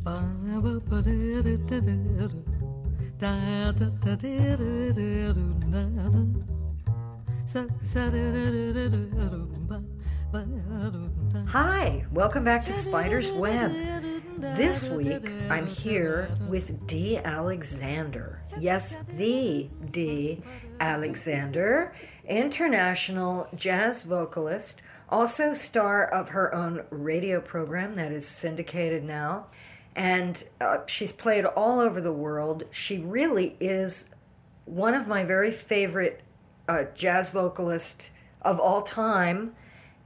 Hi, welcome back to Spider's Web. This week I'm here with Dee Alexander. Yes, the Dee Alexander, international jazz vocalist, also star of her own radio program that is syndicated now. And she's played all over the world. She really is one of my very favorite jazz vocalists of all time.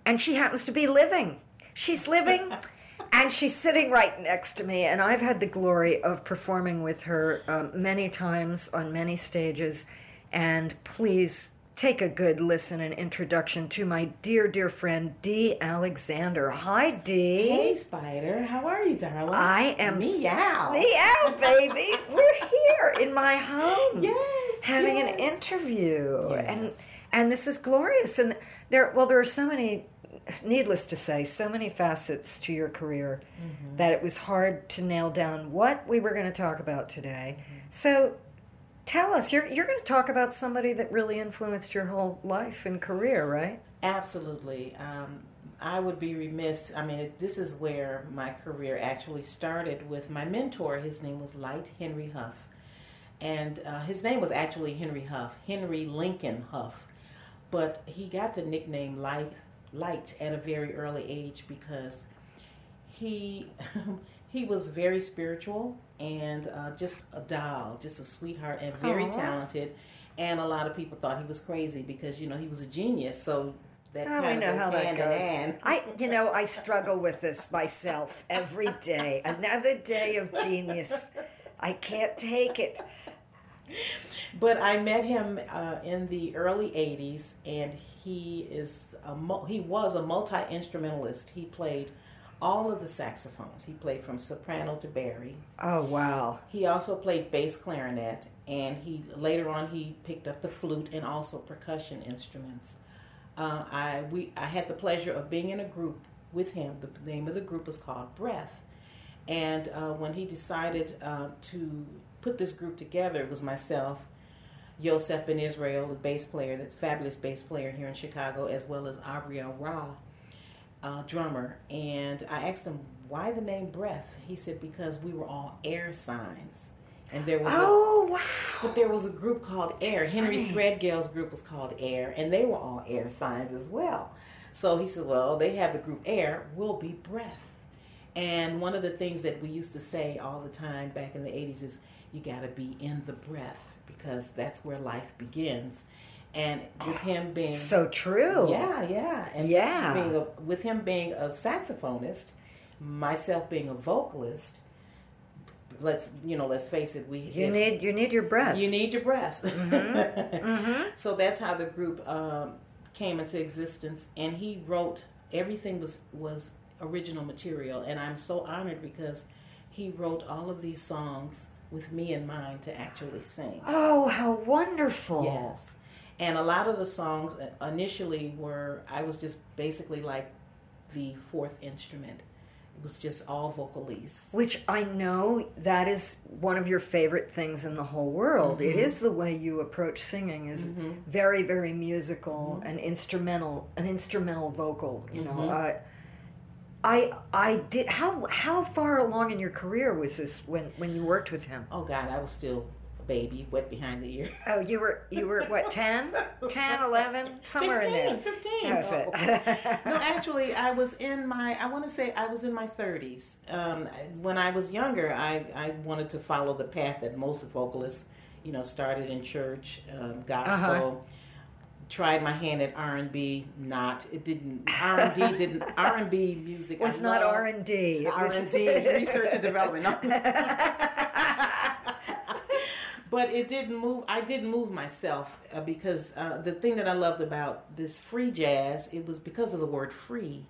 And she happens to be living. She's living, and she's sitting right next to me. And I've had the glory of performing with her many times on many stages. And please take a good listen and introduction to my dear, dear friend, Dee Alexander. Hi, Dee. Hey, Spider. How are you, darling? I am... Meow. Meow, baby. We're here in my home. Yes. Having an interview. Yes. And this is glorious. And there are so many... Needless to say, so many facets to your career that it was hard to nail down what we were going to talk about today. So tell us, you're going to talk about somebody that really influenced your whole life and career, right? Absolutely. I would be remiss. I mean, this is where my career actually started with my mentor. His name was Light Henry Huff. And his name was actually Henry Huff, Henry Lincoln Huff. But he got the nickname Light at a very early age because he was very spiritual and just a doll, just a sweetheart and very talented. And a lot of people thought he was crazy because, he was a genius. So that kind of goes hand in hand. I struggle with this myself every day. Another day of genius. I can't take it. But I met him in the early 80s, and he was a multi-instrumentalist. He played all of the saxophones. He played from soprano to bari. Oh, wow. He also played bass clarinet, and later on he picked up the flute and also percussion instruments. I had the pleasure of being in a group with him. The name of the group was called Breath. And when he decided to put this group together, it was myself, Yosef Ben Israel, the bass player, that's fabulous bass player here in Chicago, as well as Avriel Ra, drummer. And I asked him, why the name Breath? He said, because we were all air signs. And there was But there was a group called Air. Henry Threadgill's group was called Air, and they were all air signs as well. So he said, well, they have the group Air, we'll be Breath. And one of the things that we used to say all the time back in the 80s is, you got to be in the breath because that's where life begins. And with him being... So true. Yeah. And with him being a saxophonist, myself being a vocalist, let's face it, you need your breath. You need your breath. Mm-hmm. So that's how the group came into existence. And he wrote, everything was original material. And I'm so honored because he wrote all of these songs with me in mind to actually sing. Oh, how wonderful. Yes. And a lot of the songs initially I was just basically like the fourth instrument. It was just all vocalese. Which I know that is one of your favorite things in the whole world. Mm-hmm. It is the way you approach singing is very, very musical and instrumental, an instrumental vocal, you know. I did. How far along in your career was this when you worked with him? Oh God, I was still a baby, wet behind the ear. Oh, you were what, 10, 11, somewhere 15, in there. 15. That's it. No, actually, I was in my 30s. When I was younger, I wanted to follow the path that most vocalists, started in church, gospel. Tried my hand at R&B, R&B music was not R&D. R&D, research and development. No. But it didn't move. I didn't move myself because the thing that I loved about this free jazz, it was because of the word free.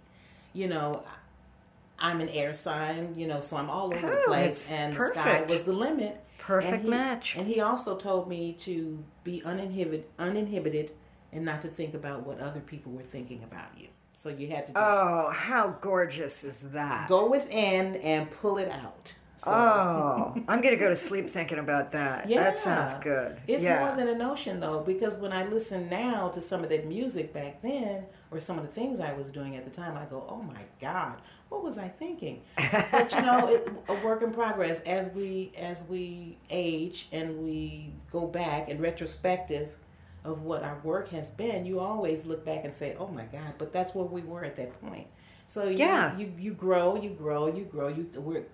I'm an air sign, so I'm all over the place, and the sky was the limit. Perfect match. And he also told me to be uninhibited and not to think about what other people were thinking about you. So you had to just... Oh, how gorgeous is that? Go within and pull it out. So, Oh, I'm going to go to sleep thinking about that. yeah. That sounds good. It's yeah. more than a notion, though, because when I listen now to some of that music back then, or some of the things I was doing at the time, I go, oh my God, what was I thinking? But a work in progress. As we age and we go back in retrospective of what our work has been, you always look back and say, oh my God, but that's where we were at that point. So you grow.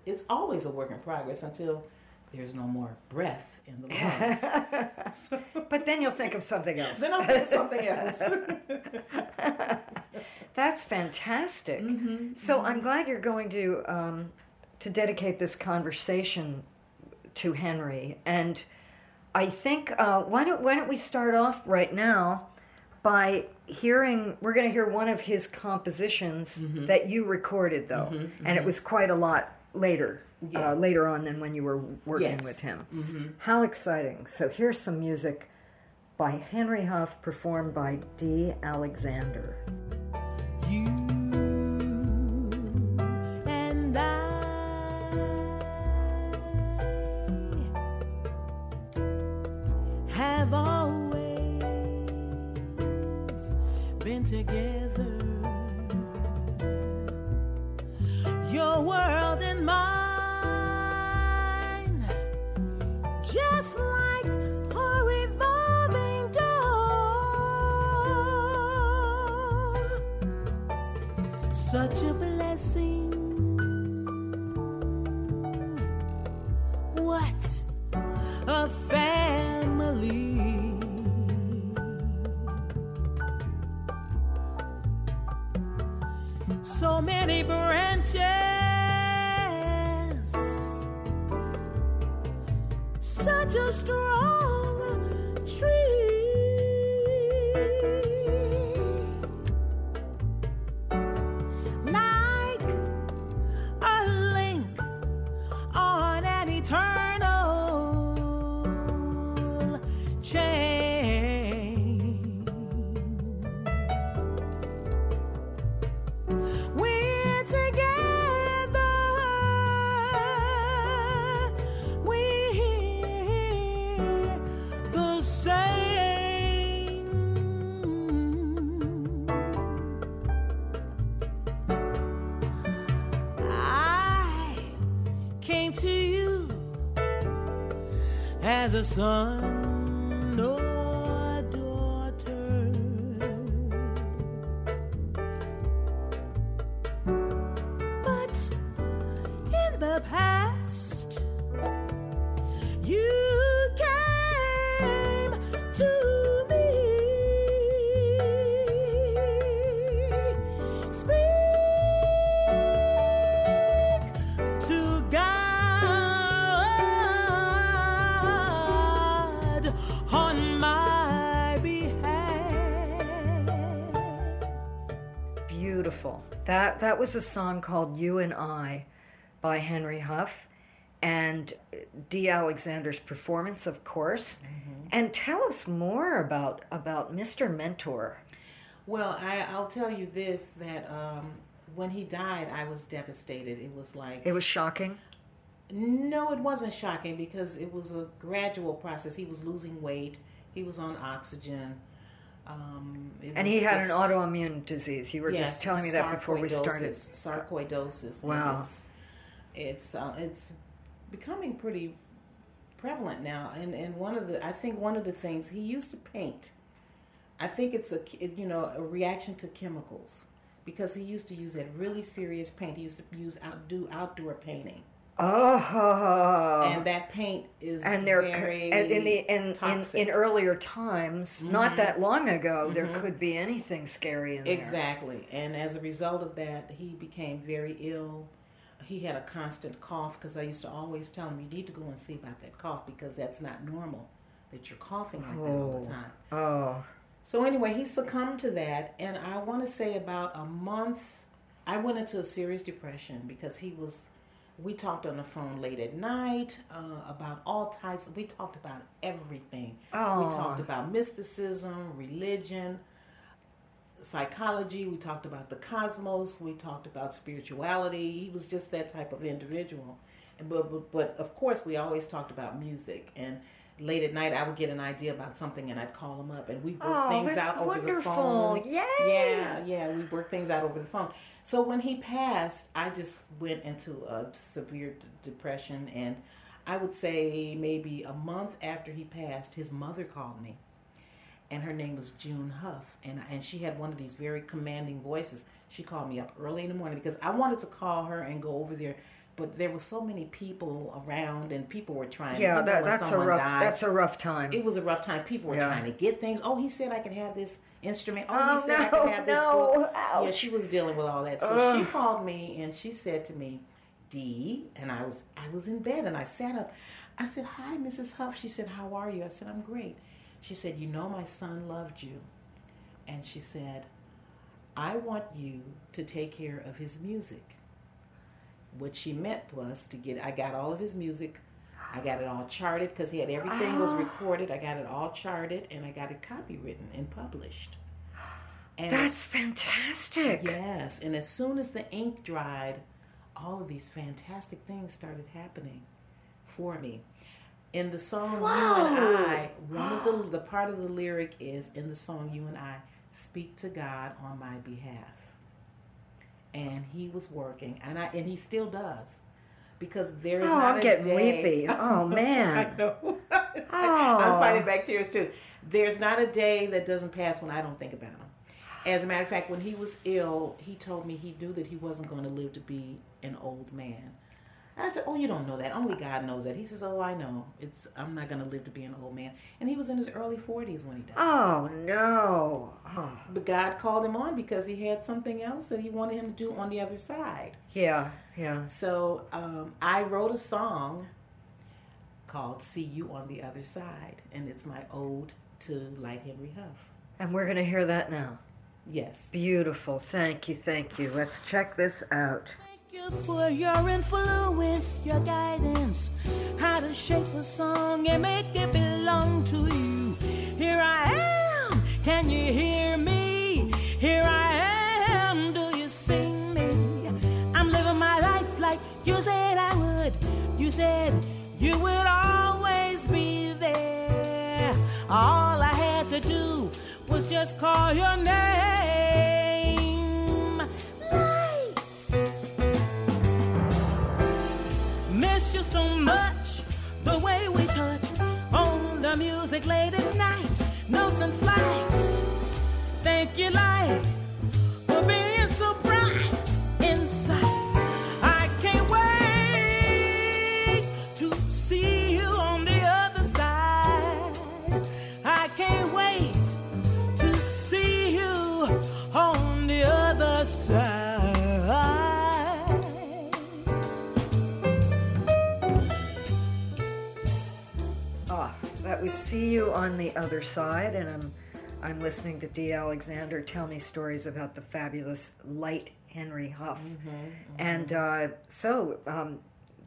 It's always a work in progress until there's no more breath in the lungs. But then you'll think of something else. Then I'll think of something else. That's fantastic. Mm-hmm. So I'm glad you're going to dedicate this conversation to Henry. And I think why don't we start off right now by we're going to hear one of his compositions that you recorded, though, and it was quite a lot later on than when you were working with him. How exciting. So here's some music by Henry Huff, performed by Dee Alexander. You and I have always been together. Your world and mine, just like a revolving door. Such a blessing. What a family. So many branches, such a strong tree, like a link on an eternal chain. We're together, we're the same. I came to you as a son or daughter. But in the past, you came to me. Speak to God on my behalf. Beautiful. That was a song called You and I by Henry Huff, and Dee Alexander's performance, of course. And tell us more about Mr. Mentor. Well, I'll tell you this, that when he died, I was devastated. It was like... It was shocking. No, it wasn't shocking because it was a gradual process. He was losing weight. He was on oxygen. And he had an autoimmune disease. You were just telling me that before we started. Sarcoidosis. Wow. It's becoming pretty prevalent now. And I think one of the things, he used to paint. I think it's a reaction to chemicals, because he used to use that really serious paint. He used to do outdoor painting. Oh, and that paint is very toxic. In earlier times, not that long ago, there could be anything scary in there. Exactly, and as a result of that, he became very ill. He had a constant cough, because I used to always tell him, you need to go and see about that cough, because that's not normal, that you're coughing like that all the time. Oh. So anyway, he succumbed to that, and I want to say about a month, I went into a serious depression, because we talked on the phone late at night about all types. We talked about everything. Oh. We talked about mysticism, religion, psychology, we talked about the cosmos, we talked about spirituality. He was just that type of individual. But of course, we always talked about music. And late at night, I would get an idea about something, and I'd call him up, and we'd work things out over the phone. Yay! Yeah, we'd work things out over the phone. So when he passed, I just went into a severe depression, and I would say maybe a month after he passed, his mother called me. And her name was June Huff, and she had one of these very commanding voices. She called me up early in the morning because I wanted to call her and go over there, but there were so many people around, and people were trying. Yeah, that's a rough time. It was a rough time. People were trying to get things. Oh, he said I could have this instrument. Oh, he said I could have this book. Ouch. Yeah, she was dealing with all that. So she called me and she said to me, Dee, and I was in bed and I sat up. I said, "Hi, Mrs. Huff." She said, "How are you?" I said, "I'm great." She said, "You know, my son loved you." And she said, "I want you to take care of his music." What she meant was I got all of his music. I got it all charted because he had everything was recorded. I got it all charted and I got it copywritten and published. And that's fantastic. Yes. And as soon as the ink dried, all of these fantastic things started happening for me. In the song Whoa. You and I, one of the part of the lyric is in the song You and I, speak to God on my behalf. And he was working, and he still does, because there is not I'm a getting day. weepy. Oh man, I know. I'm fighting back tears too. There's not a day that doesn't pass when I don't think about him. As a matter of fact, when he was ill, he told me he knew that he wasn't going to live to be an old man. I said, "Oh, you don't know that. Only God knows that." He says, "Oh, I know. I'm not going to live to be an old man." And he was in his early 40s when he died. Oh no. Oh. But God called him on because he had something else that he wanted him to do on the other side. Yeah. So I wrote a song called "See You on the Other Side," and it's my ode to Light Henry Huff. And we're going to hear that now. Yes. Beautiful. Thank you. Let's check this out. Thank you for your influence, your guidance, how to shape a song and make it belong to you. Here I am, can you hear me? Here I am, do you see me? I'm living my life like you said I would. You said you would always be there. All I had to do was just call your name. Miss you so much, the way we touched on the music late at night, notes and flights. Thank you, life, for being so bright inside. I can't wait to see you on the other side. I can't wait to see you on the other side. That was "See You on the Other Side," and I'm listening to Dee Alexander tell me stories about the fabulous Light Henry Huff. And so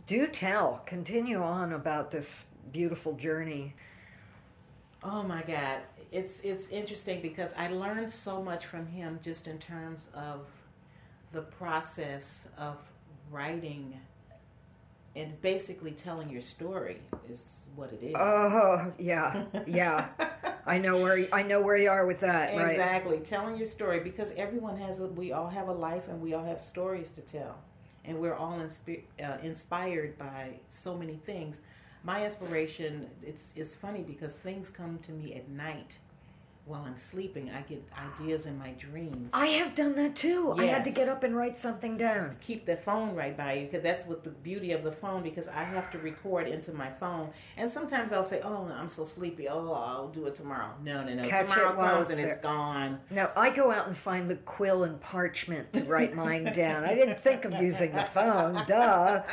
do tell, continue on about this beautiful journey. Oh my God, it's interesting because I learned so much from him just in terms of the process of writing. And it's basically telling your story is what it is. Oh yeah. I know where you are with that. Exactly, right? Telling your story, because we all have a life and we all have stories to tell, and we're all inspired by so many things. My inspiration, it's funny because things come to me at night. While I'm sleeping, I get ideas in my dreams. I have done that too. Yes. I had to get up and write something down. Keep the phone right by you, because that's what the beauty of the phone, because I have to record into my phone. And sometimes I'll say, "Oh, I'm so sleepy. Oh, I'll do it tomorrow." No. Catch tomorrow it while comes it's and it's there. gone. No, I go out and find the quill and parchment to write mine down. I didn't think of using the phone. Duh.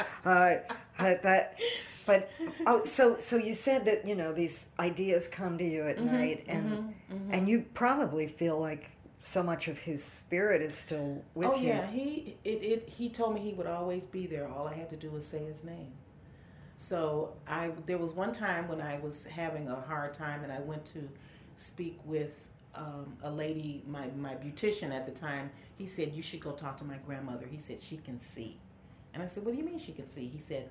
So you said that these ideas come to you at night, and you probably feel like so much of his spirit is still with you. Oh yeah, he told me he would always be there. All I had to do was say his name. So there was one time when I was having a hard time, and I went to speak with a lady, my beautician at the time, he said, you should go talk to my grandmother. He said, she can see. And I said, what do you mean she can see? He said,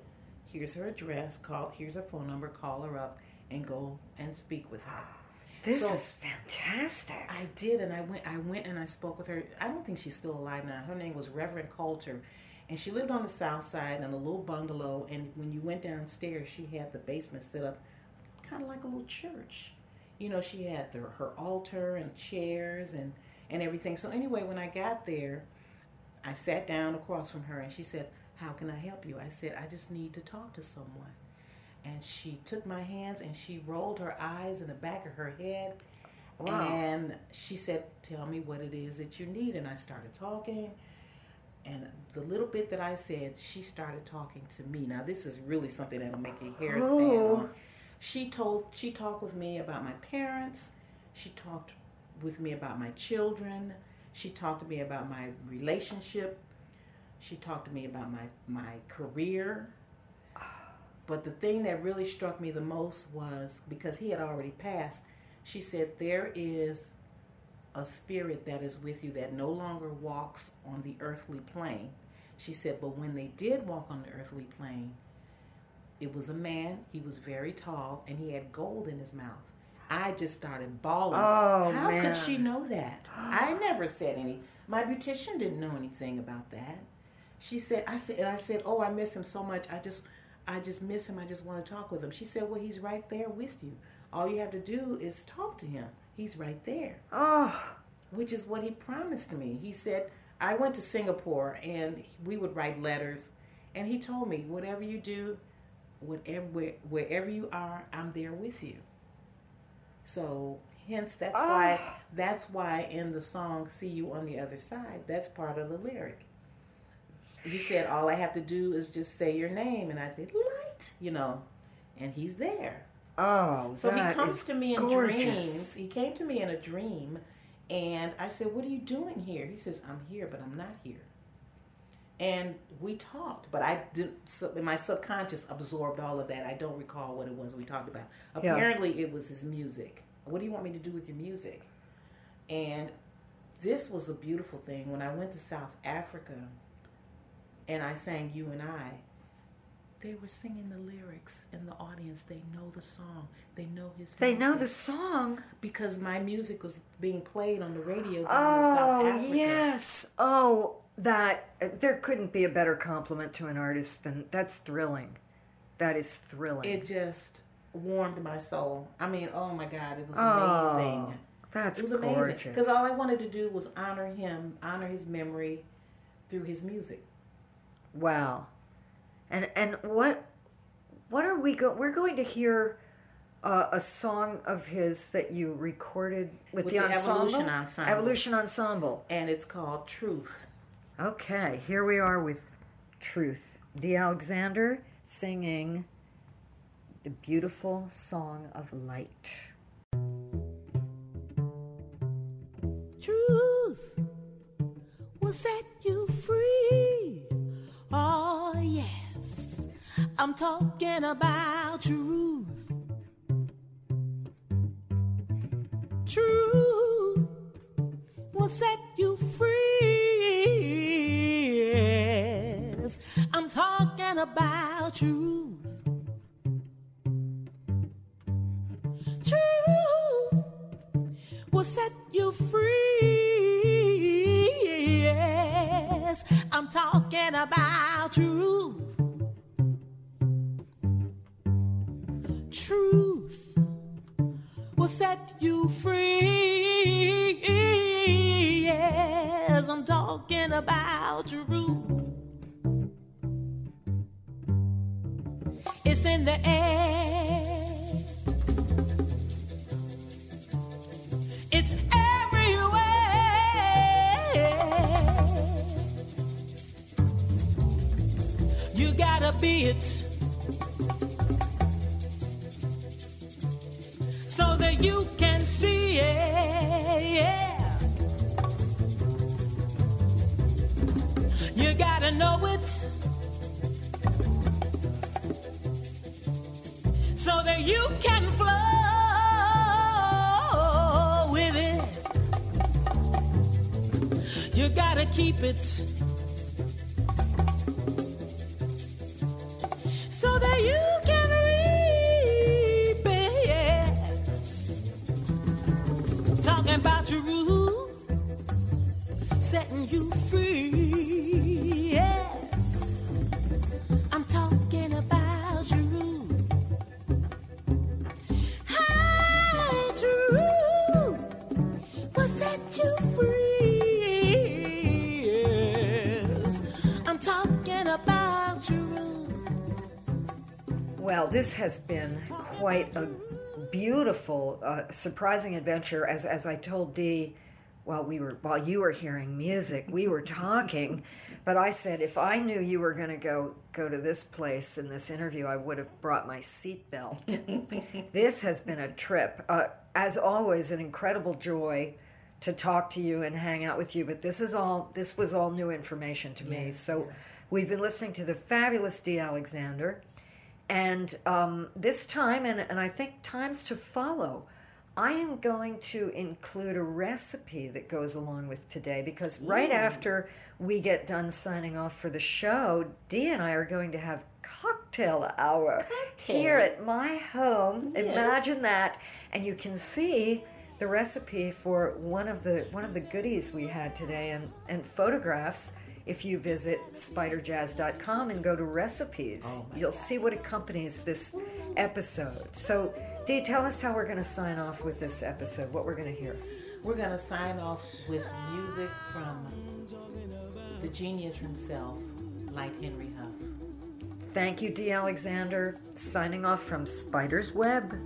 here's her address, here's her phone number, call her up and go and speak with her. This is fantastic. I did, and I went and I spoke with her. I don't think she's still alive now. Her name was Reverend Coulter, and she lived on the south side in a little bungalow, and when you went downstairs, she had the basement set up kind of like a little church. You know, she had her altar and chairs and everything. So anyway, when I got there, I sat down across from her, and she said, how can I help you? I said, I just need to talk to someone. And she took my hands and she rolled her eyes in the back of her head. Wow. And she said, tell me what it is that you need. And I started talking. And the little bit that I said, she started talking to me. Now, this is really something that'll make your hair stand on. She talked with me about my parents. She talked with me about my children. She talked to me about my relationship. She talked to me about my career. But the thing that really struck me the most was, because he had already passed, she said, there is a spirit that is with you that no longer walks on the earthly plane. She said, but when they did walk on the earthly plane, it was a man, he was very tall, and he had gold in his mouth. I just started bawling. Oh, How man. could she know that? I never said any. My beautician didn't know anything about that. She said, I said, oh, I miss him so much. I just miss him. I just want to talk with him. She said, well, he's right there with you. All you have to do is talk to him. He's right there. Oh. Which is what he promised me. He said, I went to Singapore and we would write letters. And he told me, whatever you do, wherever you are, I'm there with you. So hence that's why in the song See You on the Other Side, that's part of the lyric. You said, all I have to do is just say your name. And I said, Light, and he's there. Oh, so he comes to me in gorgeous. dreams. He came to me in a dream. And I said, what are you doing here? He says, I'm here, but I'm not here. And we talked, but I didn't. So my subconscious absorbed all of that. I don't recall what it was we talked about. Apparently, it was his music. What do you want me to do with your music? And this was a beautiful thing. When I went to South Africa and I sang You and I, they were singing the lyrics in the audience. They know the song. They know his music. They know the song? Because my music was being played on the radio down in South Africa. Oh, yes. Oh, there couldn't be a better compliment to an artist than that's thrilling. That is thrilling. It just warmed my soul. I mean, oh my God, it was amazing. That's it was gorgeous. amazing because all I wanted to do was honor him, honor his memory through his music. Wow. And what are we're going to hear a song of his that you recorded with the Evolution Ensemble. Evolution Ensemble. And it's called Truth. Okay, here we are with Truth. Dee Alexander singing the beautiful song of light. Truth will set you free. Oh, yes. I'm talking about truth. Truth will set you free. Yes. I'm talking about truth. Truth will set you free. Yes, I'm talking about truth. Truth will set you free. Yes, I'm talking about truth. It's in the air. It's everywhere. You gotta be it so that you can see it. Yeah. You gotta know it so that you can flow with it. you gotta keep it so that you can reap it. Yes. Talking about your rule, setting you free. Yes, I'm talking about your rule. How your rule will set you free. Yes, I'm talking about your rule. Well, this has been quite a beautiful, surprising adventure. As I told Dee, while you were hearing music, we were talking, but I said if I knew you were going to go to this place in this interview, I would have brought my seatbelt. This has been a trip. As always, an incredible joy to talk to you and hang out with you. But this was all new information to me. So we've been listening to the fabulous Dee Alexander. And this time, and I think times to follow, I am going to include a recipe that goes along with today, because right after we get done signing off for the show, Dee and I are going to have cocktail hour here at my home. Yes. Imagine that. And you can see the recipe for one of the goodies we had today, and photographs. If you visit spiderjazz.com and go to recipes, you'll see what accompanies this episode. So, Dee, tell us how we're going to sign off with this episode, what we're going to hear. We're going to sign off with music from the genius himself, Light Henry Huff. Thank you, Dee Alexander. Signing off from Spider's Web.